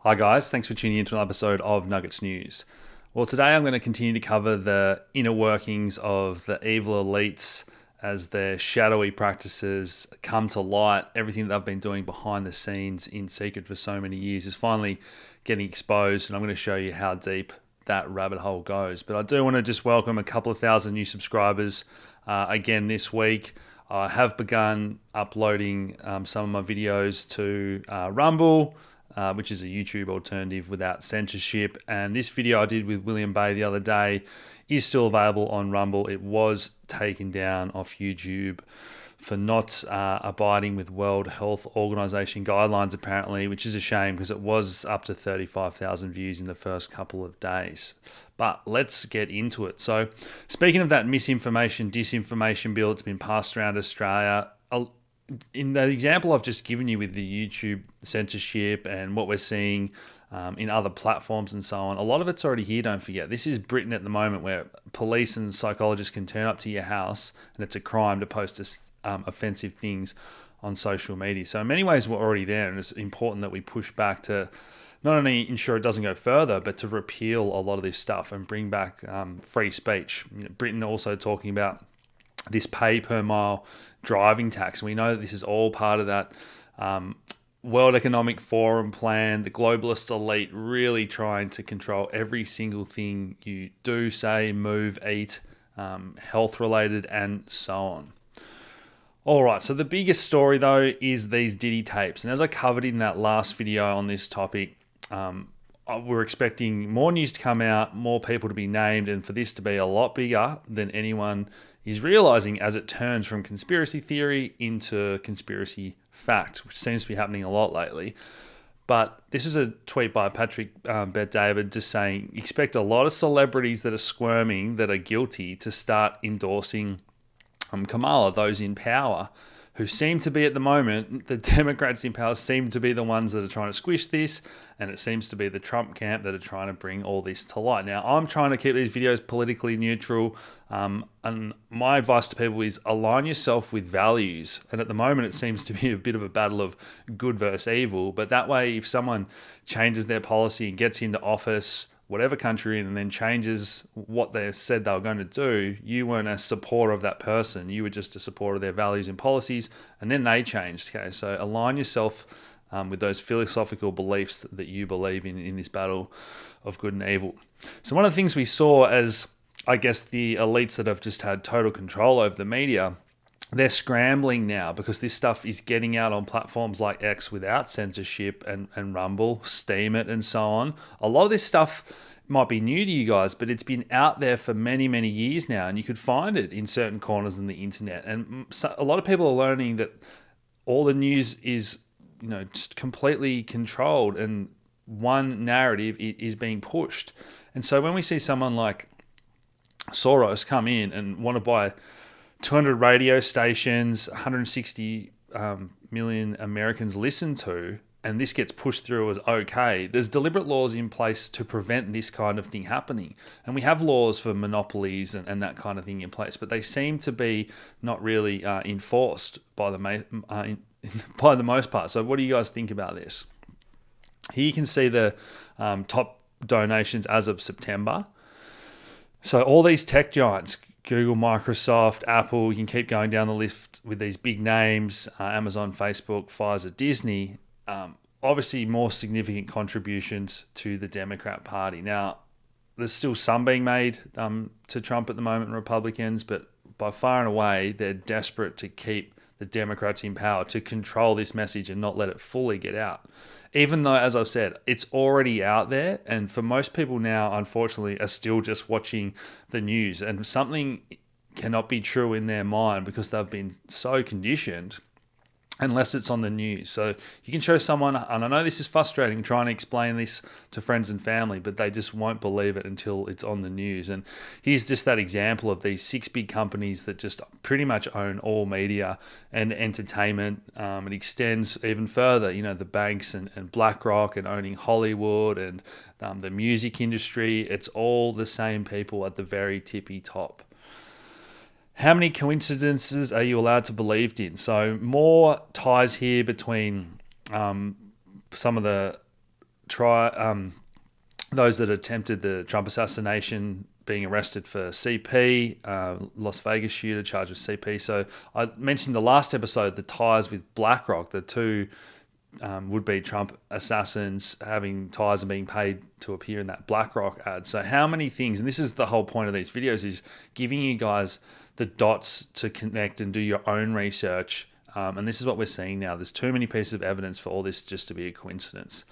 Hi guys, thanks for tuning into an episode of Nuggets News. Well, today I'm going to continue to cover the inner workings of the evil elites as their shadowy practices come to light. Everything that they've been doing behind the scenes in secret for so many years is finally getting exposed, and I'm going to show you how deep that rabbit hole goes. But I do want to just welcome a couple of thousand new subscribers again this week. I have begun uploading some of my videos to Rumble, which is a YouTube alternative without censorship. And this video I did with William Bay the other day is still available on Rumble. It was taken down off YouTube for not abiding with World Health Organization guidelines, apparently, which is a shame because it was up to 35,000 views in the first couple of days. But let's get into it. So, speaking of that misinformation, disinformation bill that's been passed around Australia, in the example I've just given you with the YouTube censorship and what we're seeing in other platforms and so on, a lot of it's already here, don't forget. This is Britain at the moment, where police and psychologists can turn up to your house and it's a crime to post offensive things on social media. So in many ways we're already there, and it's important that we push back to not only ensure it doesn't go further, but to repeal a lot of this stuff and bring back free speech. Britain also talking about this pay per mile driving tax. And we know that this is all part of that World Economic Forum plan, the globalist elite really trying to control every single thing you do, say, move, eat, health related, and so on. All right, so the biggest story though is these Diddy tapes. And as I covered in that last video on this topic, we're expecting more news to come out, more people to be named, and for this to be a lot bigger than anyone is realizing as it turns from conspiracy theory into conspiracy fact, which seems to be happening a lot lately. But this is a tweet by Patrick Bet-David just saying, expect a lot of celebrities that are squirming, that are guilty, to start endorsing Kamala, those in power, who seem to be at the moment, the Democrats in power seem to be the ones that are trying to squish this, and it seems to be the Trump camp that are trying to bring all this to light. Now, I'm trying to keep these videos politically neutral, and my advice to people is align yourself with values. And at the moment, it seems to be a bit of a battle of good versus evil, but that way, if someone changes their policy and gets into office, whatever country in, and then changes what they said they were going to do, you weren't a supporter of that person. You were just a supporter of their values and policies, and then they changed. Okay, so align yourself with those philosophical beliefs that you believe in this battle of good and evil. So one of the things we saw as, I guess, the elites that have just had total control over the media, they're scrambling now because this stuff is getting out on platforms like X without censorship and Rumble, Steam It, and so on. A lot of this stuff might be new to you guys, but it's been out there for many, many years now, and you could find it in certain corners on the internet. And so a lot of people are learning that all the news is, completely controlled, and one narrative is being pushed. And so when we see someone like Soros come in and want to buy 200 radio stations, 160 million Americans listen to, and this gets pushed through as okay, there's deliberate laws in place to prevent this kind of thing happening. And we have laws for monopolies and that kind of thing in place, but they seem to be not really enforced by by the most part. So what do you guys think about this? Here you can see the top donations as of September. So all these tech giants, Google, Microsoft, Apple, you can keep going down the list with these big names, Amazon, Facebook, Pfizer, Disney, obviously more significant contributions to the Democrat Party. Now, there's still some being made to Trump at the moment, Republicans, but by far and away, they're desperate to keep the Democrats in power, to control this message and not let it fully get out. Even though, as I've said, it's already out there, and for most people now, unfortunately, are still just watching the news, and something cannot be true in their mind because they've been so conditioned unless it's on the news. So you can show someone, and I know this is frustrating trying to explain this to friends and family, but they just won't believe it until it's on the news. And here's just that example of these 6 big companies that just pretty much own all media and entertainment. It extends even further, the banks and BlackRock and owning Hollywood and the music industry. It's all the same people at the very tippy top. How many coincidences are you allowed to believe in? So more ties here between some of the those that attempted the Trump assassination being arrested for CP, Las Vegas shooter charged with CP. So I mentioned the last episode, the ties with BlackRock, the two would-be Trump assassins having ties and being paid to appear in that BlackRock ad. So how many things, and this is the whole point of these videos, is giving you guys the dots to connect and do your own research. And this is what we're seeing now. There's too many pieces of evidence for all this just to be a coincidence.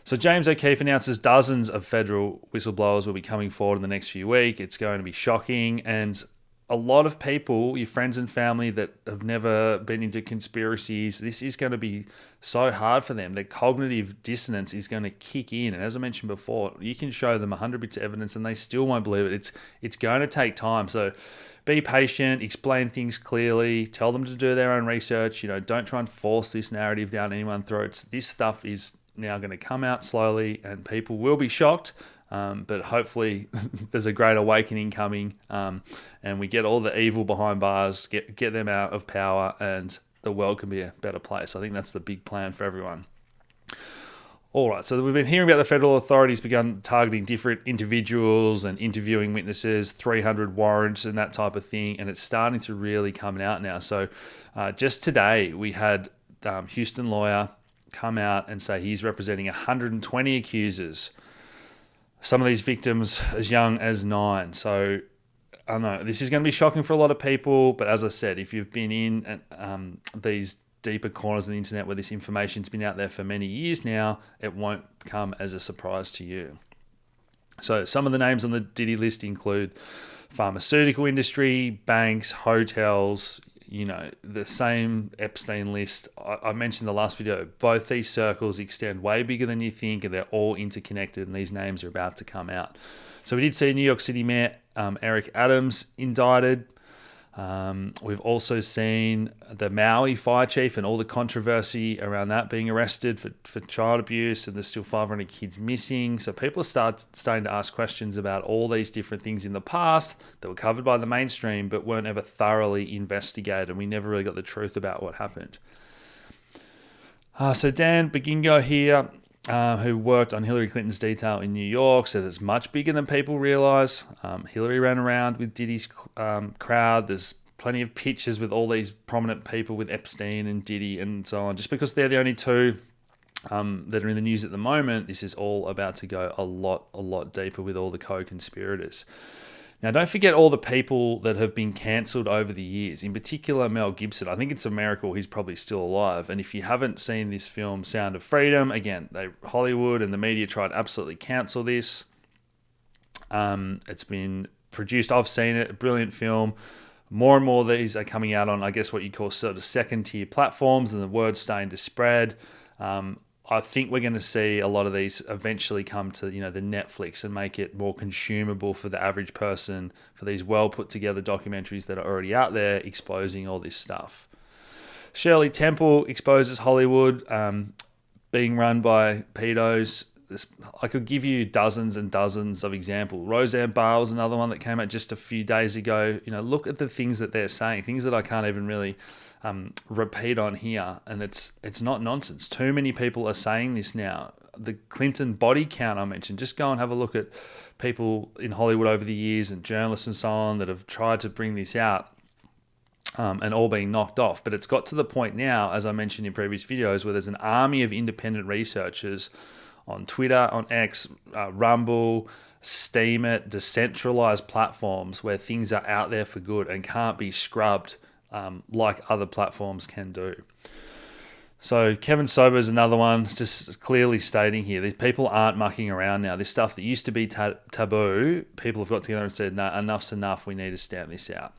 So James O'Keefe announces dozens of federal whistleblowers will be coming forward in the next few weeks. It's going to be shocking. And a lot of people, your friends and family that have never been into conspiracies, this is going to be so hard for them. Their cognitive dissonance is going to kick in. And as I mentioned before, you can show them 100 bits of evidence and they still won't believe it. It's going to take time. So be patient, explain things clearly, tell them to do their own research. Don't try and force this narrative down anyone's throats. This stuff is now going to come out slowly and people will be shocked, but hopefully there's a great awakening coming, and we get all the evil behind bars, get them out of power, and the world can be a better place. I think that's the big plan for everyone. All right, so we've been hearing about the federal authorities begun targeting different individuals and interviewing witnesses, 300 warrants and that type of thing, and it's starting to really come out now. So just today we had Houston lawyer come out and say he's representing 120 accusers, some of these victims as young as 9. So I know this is going to be shocking for a lot of people, but as I said, if you've been in these deeper corners of the internet where this information's been out there for many years now, it won't come as a surprise to you. So some of the names on the Diddy list include pharmaceutical industry, banks, hotels, the same Epstein list. I mentioned in the last video, both these circles extend way bigger than you think, and they're all interconnected, and these names are about to come out. So we did see New York City Mayor Eric Adams indicted. We've also seen the Maui fire chief and all the controversy around that being arrested for child abuse, and there's still 500 kids missing. So people are starting to ask questions about all these different things in the past that were covered by the mainstream but weren't ever thoroughly investigated, and we never really got the truth about what happened. So Dan Bagingo here, who worked on Hillary Clinton's detail in New York, said it's much bigger than people realize. Hillary ran around with Diddy's crowd. There's plenty of pictures with all these prominent people with Epstein and Diddy and so on. Just because they're the only two that are in the news at the moment, this is all about to go a lot deeper with all the co-conspirators. Now, don't forget all the people that have been cancelled over the years, in particular Mel Gibson. I think it's a miracle he's probably still alive. And if you haven't seen this film, Sound of Freedom, again, Hollywood and the media tried to absolutely cancel this. It's been produced. I've seen it, a brilliant film. More and more of these are coming out on, I guess, what you call sort of second-tier platforms, and the word's starting to spread. I think we're going to see a lot of these eventually come to, the Netflix and make it more consumable for the average person, for these well put together documentaries that are already out there exposing all this stuff. Shirley Temple exposes Hollywood being run by pedos. I could give you dozens and dozens of examples. Roseanne Barr was another one that came out just a few days ago. Look at the things that they're saying, things that I can't even really repeat on here, and it's not nonsense. Too many people are saying this now. The Clinton body count I mentioned, just go and have a look at people in Hollywood over the years and journalists and so on that have tried to bring this out and all being knocked off. But it's got to the point now, as I mentioned in previous videos, where there's an army of independent researchers on Twitter, on X, Rumble, Steemit, decentralized platforms where things are out there for good and can't be scrubbed like other platforms can do. So Kevin Sober is another one, just clearly stating here, these people aren't mucking around now. This stuff that used to be taboo, people have got together and said, no, enough's enough, we need to stamp this out.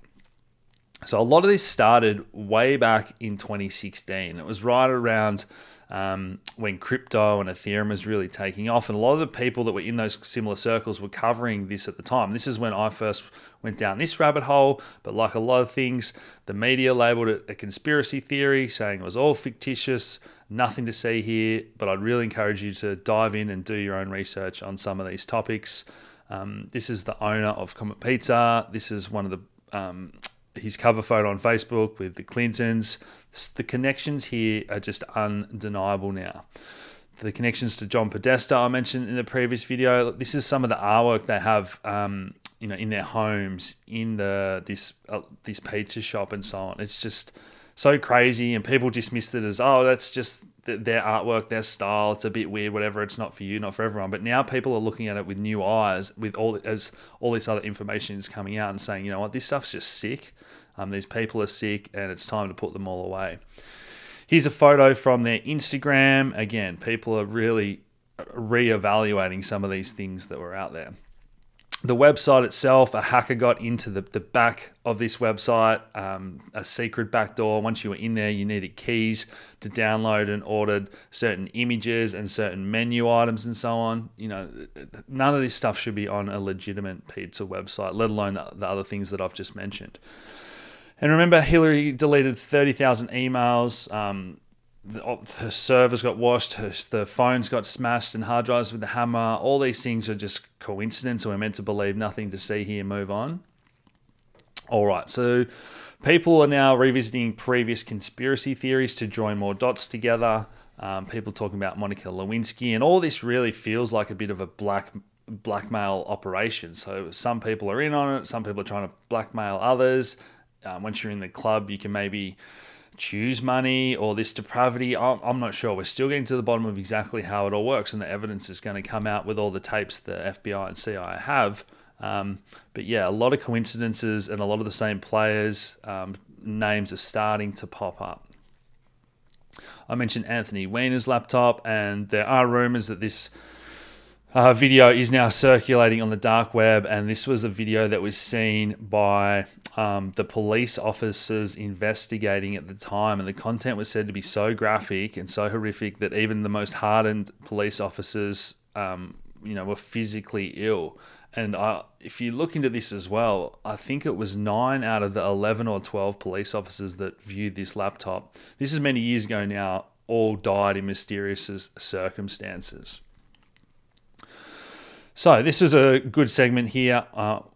So a lot of this started way back in 2016. It was right around when crypto and Ethereum was really taking off. And a lot of the people that were in those similar circles were covering this at the time. This is when I first went down this rabbit hole. But like a lot of things, the media labeled it a conspiracy theory, saying it was all fictitious, nothing to see here. But I'd really encourage you to dive in and do your own research on some of these topics. This is the owner of Comet Pizza. This is one of the his cover photo on Facebook with the Clintons. The connections here are just undeniable now. the connections to John Podesta I mentioned in the previous video. This is some of the artwork they have, in their homes, in this pizza shop and so on. It's just so crazy, and people dismissed it as, oh, that's just their artwork, their style. It's a bit weird, whatever. It's not for you, not for everyone. But now people are looking at it with new eyes, with all this other information is coming out and saying, you know what, this stuff's just sick. These people are sick, and it's time to put them all away. Here's a photo from their Instagram. Again, people are really reevaluating some of these things that were out there. The website itself, a hacker got into the back of this website, a secret backdoor. Once you were in there, you needed keys to download and ordered certain images and certain menu items and so on. None of this stuff should be on a legitimate pizza website, let alone the other things that I've just mentioned. And remember, Hillary deleted 30,000 emails. Her servers got washed, the phones got smashed, and hard drives with the hammer. All these things are just coincidence, and we're meant to believe nothing to see here, move on. All right, so people are now revisiting previous conspiracy theories to join more dots together. People talking about Monica Lewinsky, and all this really feels like a bit of a blackmail operation. So some people are in on it, some people are trying to blackmail others. Once you're in the club, you can maybe choose money or this depravity. I'm not sure. We're still getting to the bottom of exactly how it all works, and the evidence is going to come out with all the tapes the FBI and CIA have. But yeah, a lot of coincidences and a lot of the same players' names are starting to pop up. I mentioned Anthony Weiner's laptop, and there are rumors that this video is now circulating on the dark web, and this was a video that was seen by the police officers investigating at the time, and the content was said to be so graphic and so horrific that even the most hardened police officers, were physically ill. And if you look into this as well, I think it was 9 out of the 11 or 12 police officers that viewed this laptop, this is many years ago now, all died in mysterious circumstances. So this was a good segment here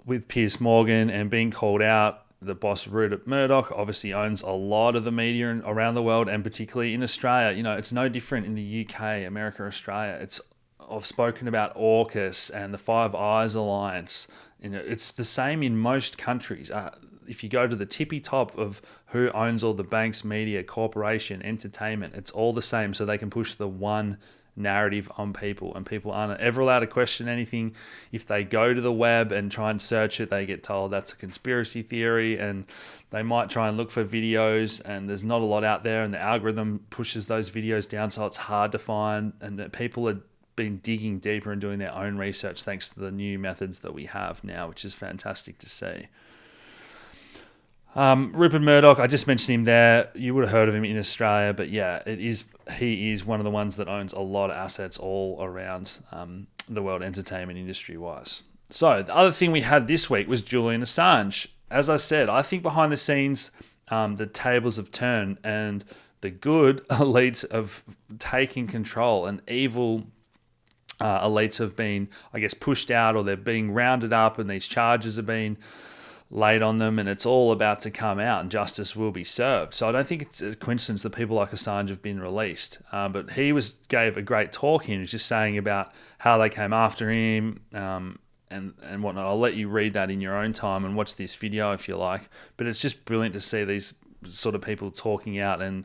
with Piers Morgan and being called out. The boss, Rupert Murdoch, obviously owns a lot of the media around the world, and particularly in Australia. It's no different in the UK, America, Australia. I've spoken about AUKUS and the Five Eyes Alliance. It's the same in most countries. If you go to the tippy top of who owns all the banks, media, corporation, entertainment, it's all the same, so they can push the one narrative on people, and people aren't ever allowed to question anything. If they go to the web and try and search it, they get told that's a conspiracy theory, and they might try and look for videos, and there's not a lot out there, and the algorithm pushes those videos down, so it's hard to find, and people are been digging deeper and doing their own research thanks to the new methods that we have now, which is fantastic to see. Rupert Murdoch, I just mentioned him there. You would have heard of him in Australia, but yeah, he is one of the ones that owns a lot of assets all around the world entertainment industry-wise. So the other thing we had this week was Julian Assange. As I said, I think behind the scenes, the tables have turned, and the good elites have taken control, and evil elites have been, I guess, pushed out, or they're being rounded up, and these charges have been laid on them, and it's all about to come out, and justice will be served. So I don't think it's a coincidence that people like Assange have been released. But he gave a great talk, and he was just saying about how they came after him and whatnot. I'll let you read that in your own time and watch this video if you like. But it's just brilliant to see these sort of people talking out and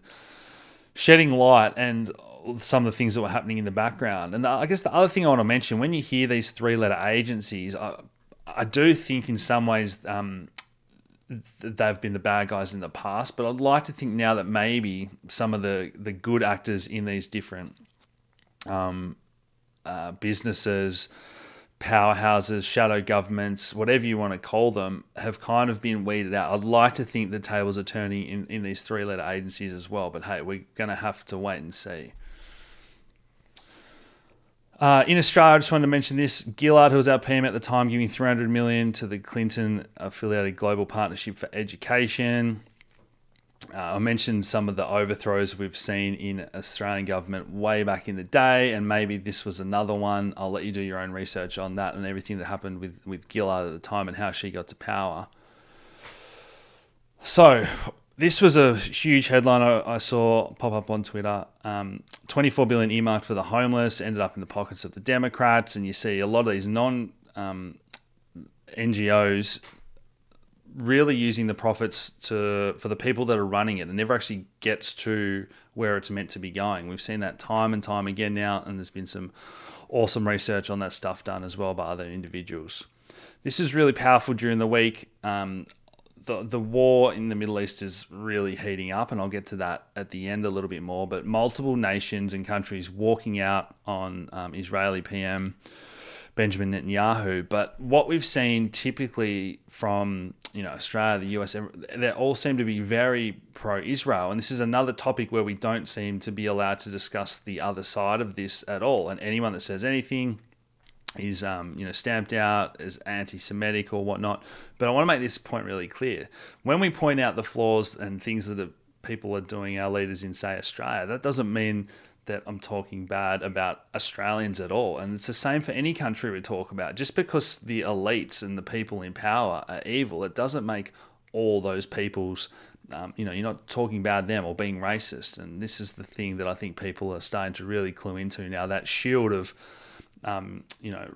shedding light and some of the things that were happening in the background. And I guess the other thing I want to mention, when you hear these three-letter agencies, I do think in some ways they've been the bad guys in the past, but I'd like to think now that maybe some of the good actors in these different businesses, powerhouses, shadow governments, whatever you want to call them, have kind of been weeded out. I'd like to think the tables are turning in these three-letter agencies as well, but hey, we're going to have to wait and see. In Australia, I just wanted to mention this. Gillard, who was our PM at the time, giving $300 million to the Clinton-affiliated Global Partnership for Education. I mentioned some of the overthrows we've seen in Australian government way back in the day, and maybe this was another one. I'll let you do your own research on that and everything that happened with Gillard at the time and how she got to power. So this was a huge headline I saw pop up on Twitter. 24 billion earmarked for the homeless ended up in the pockets of the Democrats, and you see a lot of these NGOs really using the profits for the people that are running it, and never actually gets to where it's meant to be going. We've seen that time and time again now, and there's been some awesome research on that stuff done as well by other individuals. This is really powerful during the week. The war in the Middle East is really heating up, and I'll get to that at the end a little bit more, but multiple nations and countries walking out on Israeli PM Benjamin Netanyahu. But what we've seen typically from Australia, the US, they all seem to be very pro-Israel, and this is another topic where we don't seem to be allowed to discuss the other side of this at all, and anyone that says anything is stamped out as anti-Semitic or whatnot. But I want to make this point really clear. When we point out the flaws and things that people are doing, our leaders in, say, Australia, that doesn't mean that I'm talking bad about Australians at all. And it's the same for any country we talk about. Just because the elites and the people in power are evil, it doesn't make all those people's, you're not talking about them or being racist. And this is the thing that I think people are starting to really clue into now, that shield of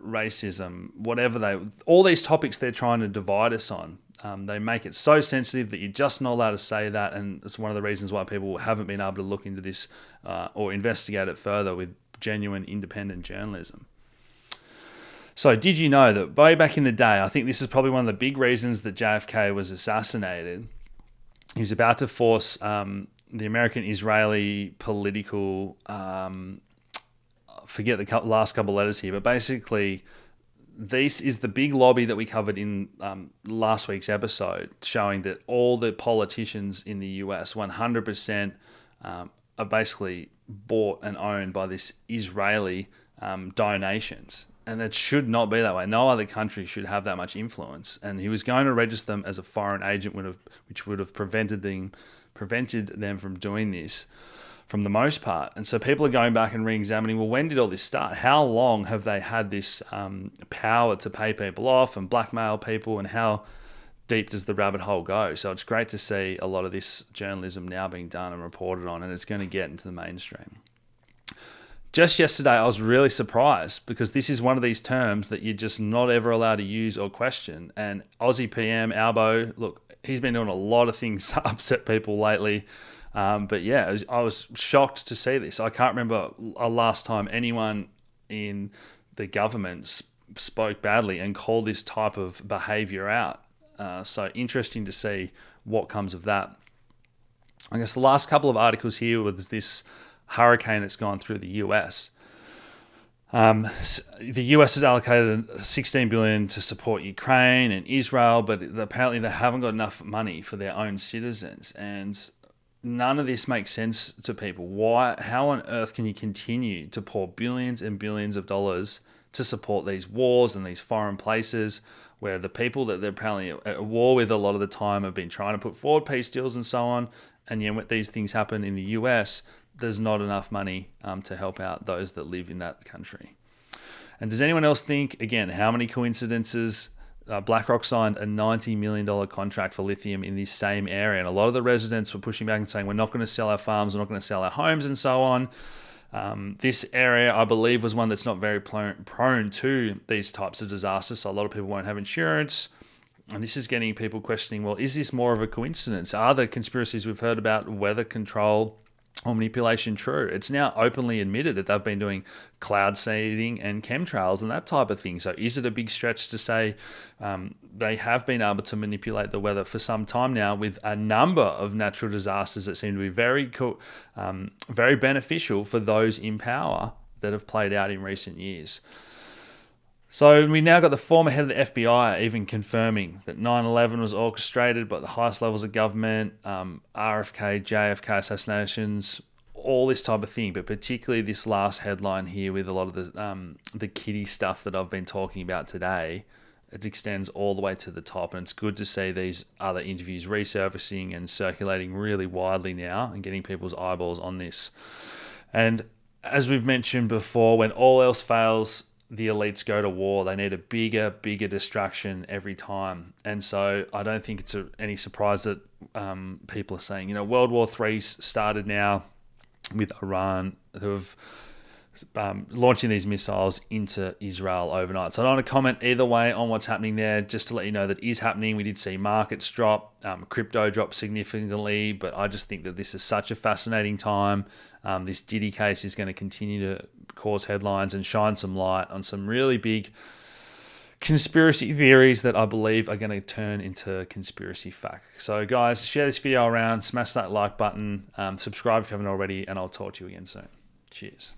racism, all these topics they're trying to divide us on. They make it so sensitive that you're just not allowed to say that, and it's one of the reasons why people haven't been able to look into this or investigate it further with genuine independent journalism. So did you know that way back in the day, I think this is probably one of the big reasons that JFK was assassinated, he was about to force the American-Israeli political forget the last couple of letters here, but basically this is the big lobby that we covered in last week's episode, showing that all the politicians in the US 100% are basically bought and owned by this Israeli donations. And it should not be that way. No other country should have that much influence. And he was going to register them as a foreign agent, which would have prevented them from doing this from the most part. And so people are going back and re-examining, well, when did all this start? How long have they had this power to pay people off and blackmail people, and how deep does the rabbit hole go? So it's great to see a lot of this journalism now being done and reported on, and it's going to get into the mainstream. Just yesterday, I was really surprised because this is one of these terms that you're just not ever allowed to use or question. And Aussie PM, Albo, look, he's been doing a lot of things to upset people lately. But yeah, I was shocked to see this. I can't remember a last time anyone in the government spoke badly and called this type of behaviour out. So interesting to see what comes of that. I guess the last couple of articles here was this hurricane that's gone through the US. The US has allocated $16 billion to support Ukraine and Israel, but apparently they haven't got enough money for their own citizens. And none of this makes sense to people. Why? How on earth can you continue to pour billions and billions of dollars to support these wars and these foreign places where the people that they're apparently at war with a lot of the time have been trying to put forward peace deals and so on, and yet when these things happen in the US, there's not enough money to help out those that live in that country. And does anyone else think, again, how many coincidences? BlackRock signed a $90 million contract for lithium in this same area. And a lot of the residents were pushing back and saying, we're not going to sell our farms, we're not going to sell our homes and so on. This area, I believe, was one that's not very prone to these types of disasters. So a lot of people won't have insurance. And this is getting people questioning, well, is this more of a coincidence? Are the conspiracies we've heard about weather control or manipulation true? It's now openly admitted that they've been doing cloud seeding and chemtrails and that type of thing. So is it a big stretch to say they have been able to manipulate the weather for some time now with a number of natural disasters that seem to be very very beneficial for those in power that have played out in recent years? So we now got the former head of the FBI even confirming that 9/11 was orchestrated by the highest levels of government, RFK, JFK assassinations, all this type of thing. But particularly this last headline here with a lot of the kiddie stuff that I've been talking about today, it extends all the way to the top. And it's good to see these other interviews resurfacing and circulating really widely now and getting people's eyeballs on this. And as we've mentioned before, when all else fails, the elites go to war, they need a bigger distraction every time. And so I don't think it's any surprise that people are saying, you know, World War III's started now with Iran, who have launching these missiles into Israel overnight. So I don't want to comment either way on what's happening there. Just to let you know that is happening. We did see markets drop, crypto drop significantly, but I just think that this is such a fascinating time. This Diddy case is going to continue to cause headlines and shine some light on some really big conspiracy theories that I believe are going to turn into conspiracy fact. So guys, share this video around, smash that like button, subscribe if you haven't already, and I'll talk to you again soon. Cheers.